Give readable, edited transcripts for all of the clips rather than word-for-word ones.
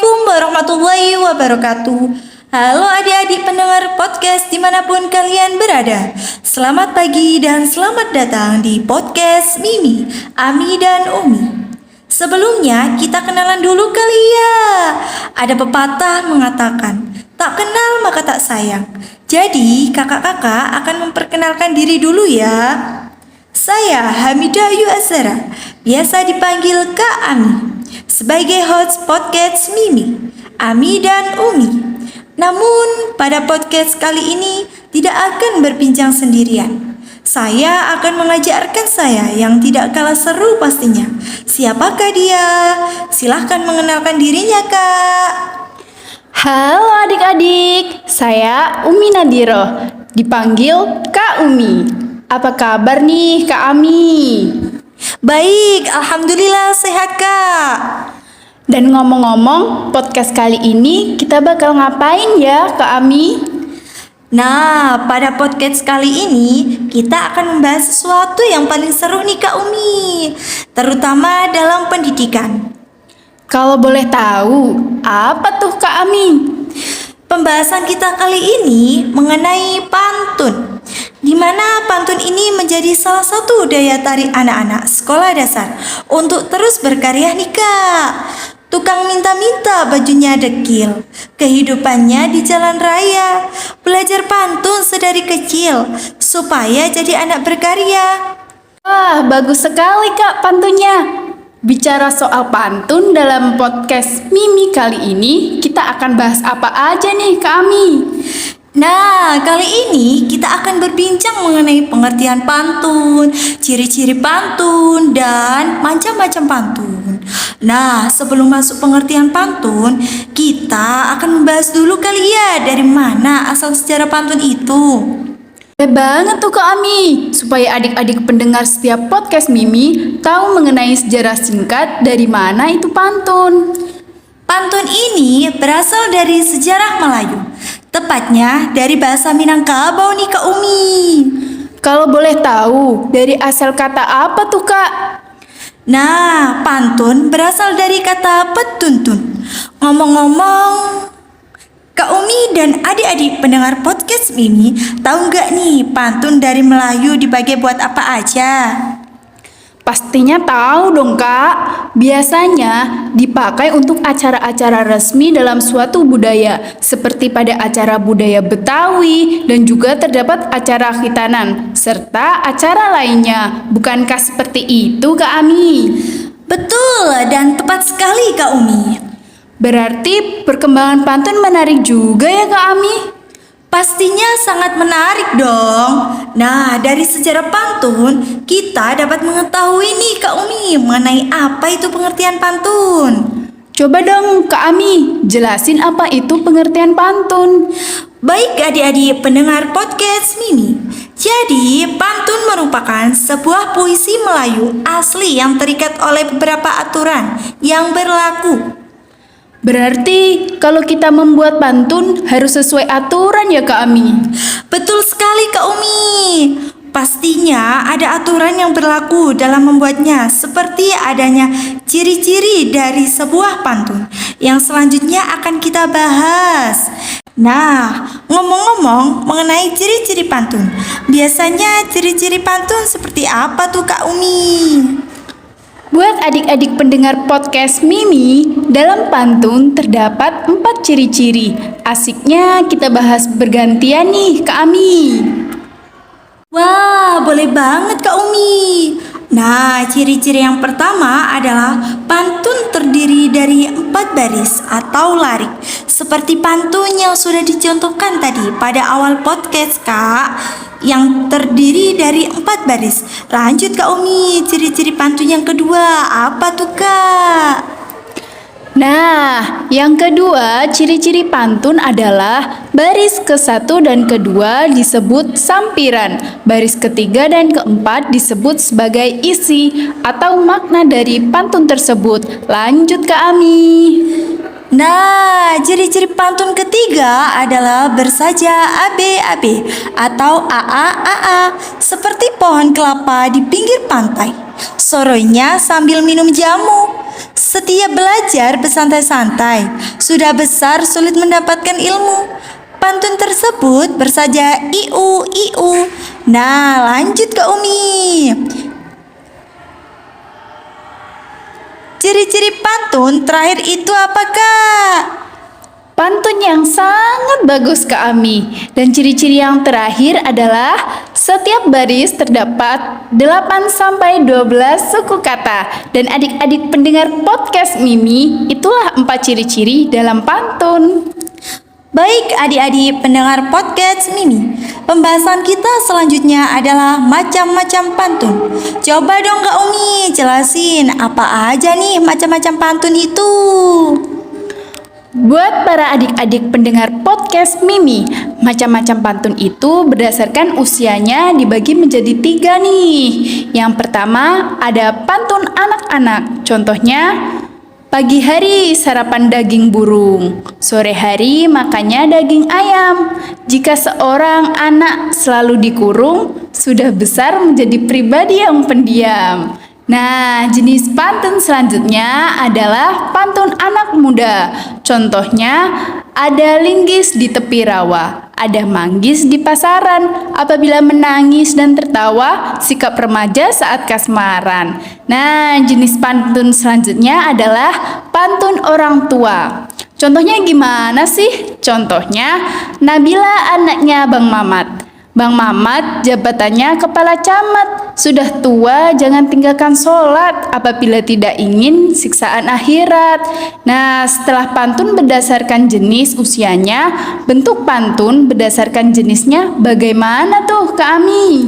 Assalamualaikum warahmatullahi wabarakatuh. Halo adik-adik pendengar podcast dimanapun kalian berada. Selamat pagi dan selamat datang di podcast Mimi, Ami dan Umi. Sebelumnya kita kenalan dulu kali ya. Ada pepatah mengatakan, tak kenal maka tak sayang. Jadi kakak-kakak akan memperkenalkan diri dulu ya. Saya Hamidah Ayu Azhara, biasa dipanggil Kak Ami, sebagai host podcast Mimi, Ami dan Umi. Namun pada podcast kali ini tidak akan berbincang sendirian. Saya akan mengajarkan saya yang tidak kalah seru pastinya. Siapakah dia? Silahkan mengenalkan dirinya, Kak. Halo adik-adik, saya Umi Nadiro, dipanggil Kak Umi. Apa kabar nih Kak Ami? Baik, alhamdulillah sehat, Kak. Dan ngomong-ngomong, podcast kali ini kita bakal ngapain ya Kak Ami? Nah, pada podcast kali ini kita akan membahas sesuatu yang paling seru nih Kak Umi, terutama dalam pendidikan. Kalau boleh tahu, apa tuh Kak Ami? Pembahasan kita kali ini mengenai pantun, di mana pantun ini menjadi salah satu daya tarik anak-anak sekolah dasar untuk terus berkarya nih Kak. Tukang minta-minta bajunya dekil, kehidupannya di jalan raya, belajar pantun sedari kecil supaya jadi anak berkarya. Wah, bagus sekali Kak pantunnya. Bicara soal pantun dalam podcast Mimi kali ini, kita akan bahas apa aja nih Kak Ami? Nah, kali ini kita akan berbincang mengenai pengertian pantun, ciri-ciri pantun, dan macam-macam pantun. Nah, sebelum masuk pengertian pantun, kita akan membahas dulu kali ya dari mana asal sejarah pantun itu. Banget tuh Kak Ami, supaya adik-adik pendengar setiap podcast Mimi tahu mengenai sejarah singkat dari mana itu pantun. Pantun ini berasal dari sejarah Melayu, tepatnya dari bahasa Minangkabau nih Kak Umi. Kalau boleh tahu, dari asal kata apa tuh Kak? Nah, pantun berasal dari kata petuntun. Ngomong-ngomong, Kak Umi dan adik-adik pendengar podcast Mimi, tahu nggak nih pantun dari Melayu dipakai buat apa aja? Pastinya tahu dong Kak. Biasanya dipakai untuk acara-acara resmi dalam suatu budaya, seperti pada acara budaya Betawi dan juga terdapat acara khitanan serta acara lainnya. Bukankah seperti itu Kak Ami? Betul dan tepat sekali Kak Umi. Berarti perkembangan pantun menarik juga ya Kak Ami? Pastinya sangat menarik dong. Nah, dari sejarah pantun, kita dapat mengetahui nih Kak Umi mengenai apa itu pengertian pantun. Coba dong Kak Ami, jelasin apa itu pengertian pantun. Baik adik-adik pendengar podcast Mimi. Jadi, pantun merupakan sebuah puisi Melayu asli yang terikat oleh beberapa aturan yang berlaku. Berarti kalau kita membuat pantun harus sesuai aturan ya Kak Ami? Betul sekali Kak Umi. Pastinya ada aturan yang berlaku dalam membuatnya, seperti adanya ciri-ciri dari sebuah pantun yang selanjutnya akan kita bahas. Nah, ngomong-ngomong mengenai ciri-ciri pantun, biasanya ciri-ciri pantun seperti apa tuh Kak Umi? Buat adik-adik pendengar podcast Mimi, dalam pantun terdapat 4 ciri-ciri. Asiknya kita bahas bergantian nih Kak Ami. Wah, boleh banget Kak Umi. Nah, ciri-ciri yang pertama adalah pantun terdiri dari 4 baris atau larik, seperti pantun yang sudah dicontohkan tadi pada awal podcast Kak, yang terdiri dari 4 baris. Lanjut Kak Umi, ciri-ciri pantun yang kedua apa tuh Kak? Nah, yang kedua, ciri-ciri pantun adalah baris ke-1 dan kedua disebut sampiran, baris ketiga dan keempat disebut sebagai isi atau makna dari pantun tersebut. Lanjut Kak Ami. Nah, ciri-ciri pantun ketiga adalah bersaja AB-AB atau AA-AA, seperti pohon kelapa di pinggir pantai. Soroynya sambil minum jamu. Setiap belajar bersantai-santai, sudah besar sulit mendapatkan ilmu. Pantun tersebut bersaja iu iu. Nah, lanjut ke Umi. Ciri-ciri pantun terakhir itu apa, Kak? Pantun yang sangat bagus Kak Ami. Dan ciri-ciri yang terakhir adalah setiap baris terdapat 8 sampai 12 suku kata. Dan adik-adik pendengar podcast Mimi, itulah 4 ciri-ciri dalam pantun. Baik adik-adik pendengar podcast Mimi, pembahasan kita selanjutnya adalah macam-macam pantun. Coba dong Kak Umi jelasin apa aja nih macam-macam pantun itu. Buat para adik-adik pendengar podcast Mimi, macam-macam pantun itu berdasarkan usianya dibagi menjadi 3 nih. Yang pertama ada pantun anak-anak, contohnya pagi hari sarapan daging burung, sore hari makannya daging ayam. Jika seorang anak selalu dikurung, sudah besar menjadi pribadi yang pendiam. Nah, jenis pantun selanjutnya adalah pantun anak muda. Contohnya, ada linggis di tepi rawa, ada manggis di pasaran. Apabila menangis dan tertawa, sikap remaja saat kasmaran. Nah, jenis pantun selanjutnya adalah pantun orang tua. Contohnya gimana sih? Contohnya, Nabila anaknya Bang Mamat. Bang Mamat jabatannya kepala camat. Sudah tua jangan tinggalkan sholat apabila tidak ingin siksaan akhirat. Nah, setelah pantun berdasarkan jenis usianya, bentuk pantun berdasarkan jenisnya bagaimana tuh Kak Ami?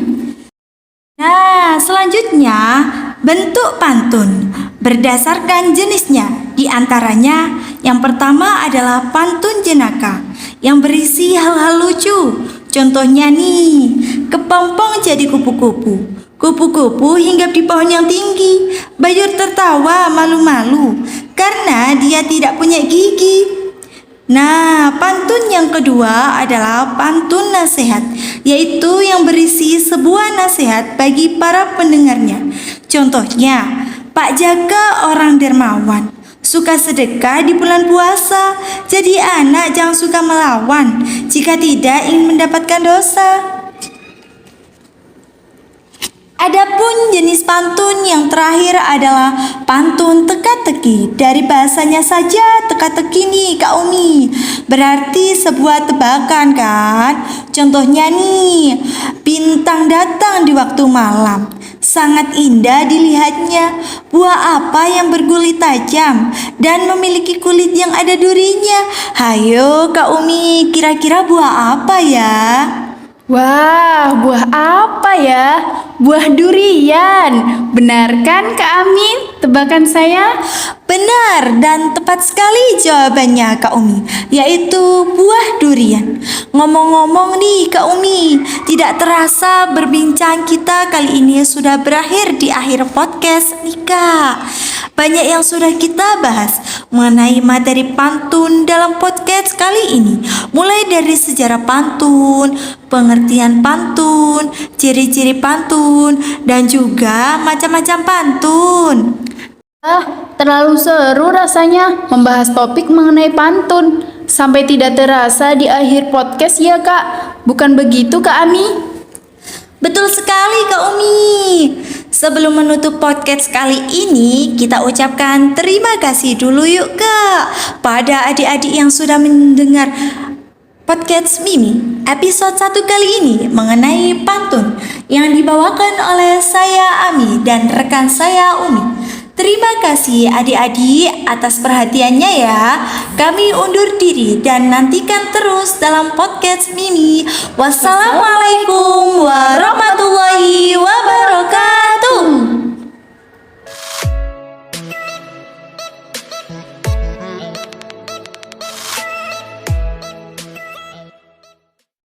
Nah, selanjutnya bentuk pantun berdasarkan jenisnya. Di antaranya yang pertama adalah pantun jenaka yang berisi hal-hal lucu. Contohnya nih, kepompong jadi kupu-kupu, kupu-kupu hinggap di pohon yang tinggi. Bayur tertawa malu-malu karena dia tidak punya gigi. Nah, pantun yang kedua adalah pantun nasihat, yaitu yang berisi sebuah nasihat bagi para pendengarnya. Contohnya, Pak Jaka orang dermawan, suka sedekah di bulan puasa. Jadi anak jangan suka melawan jika tidak ingin mendapatkan dosa. Adapun jenis pantun yang terakhir adalah pantun teka-teki. Dari bahasanya saja teka-teki nih Kak Umi, berarti sebuah tebakan kan. Contohnya nih, bintang datang di waktu malam, sangat indah dilihatnya. Buah apa yang bergulit tajam dan memiliki kulit yang ada durinya? Hayo Kak Umi, kira-kira buah apa ya? Wah, buah apa ya? Buah durian. Benar kan Kak Amin tebakan saya? Benar dan tepat sekali jawabannya Kak Umi, yaitu buah durian. Ngomong-ngomong nih Kak Umi, tidak terasa berbincang kita kali ini sudah berakhir di akhir podcast nih Kak. Banyak yang sudah kita bahas mengenai materi pantun dalam podcast kali ini. Mulai dari sejarah pantun, pengertian pantun, ciri-ciri pantun, dan juga macam-macam pantun. Terlalu seru rasanya membahas topik mengenai pantun. Sampai tidak terasa di akhir podcast ya Kak. Bukan begitu Kak Ami? Betul sekali Kak Umi. Sebelum menutup podcast kali ini, kita ucapkan terima kasih dulu yuk Kak pada adik-adik yang sudah mendengar podcast Mimi episode 1 kali ini mengenai pantun yang dibawakan oleh saya Ami dan rekan saya Umi. Terima kasih adik-adik atas perhatiannya ya. Kami undur diri dan nantikan terus dalam podcast Mimi. Wassalamualaikum warahmatullahi